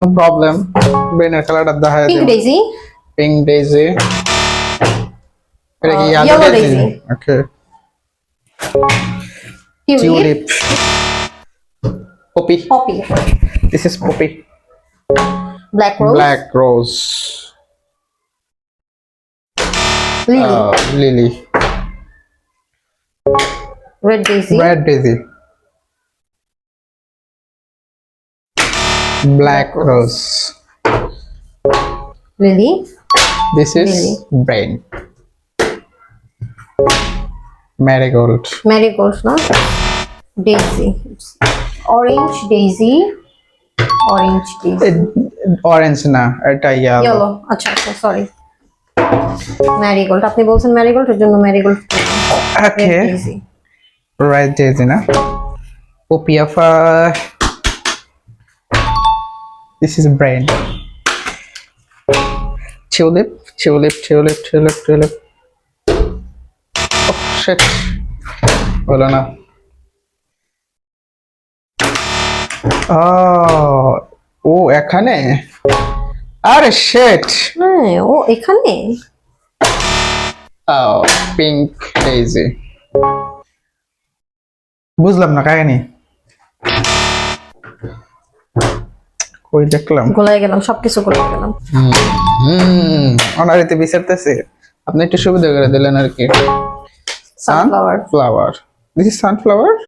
No problem ব্রেনের কালারটা দেখায় পিঙ্ক দিন ডেইজি, পিঙ্ক ডেইজি এটা কি yellow yellow daisy. daisy okay tulip, tulip poppy poppy, this is poppy black rose, black rose লিলি, lily red daisy, red daisy black rose lily, this is Lily. brain marigold marigold না, daisy, orange daisy, orange daisy, orange না এটা yellow yellow, আচ্ছা আচ্ছা sorry, Marigold, আপনি বলছেন Marigold এর জন্য Marigold, okay daisy, red daisy না poppy of this is brain tulip tulip tulip tulip tulip oh shit বলো না ও এখানে আরে শিট হ্যাঁ ও এখানে, পিঙ্ক ডেইজি বুঝলাম না কাহিনী কই দেখলাম গোলায় গেলাম, সবকিছু গোলায় গেলাম। অনারিতে বিচারতেছে আপনি একটু সুবিধা করে দিলেন আর কি sunflower, sunflower this is sunflower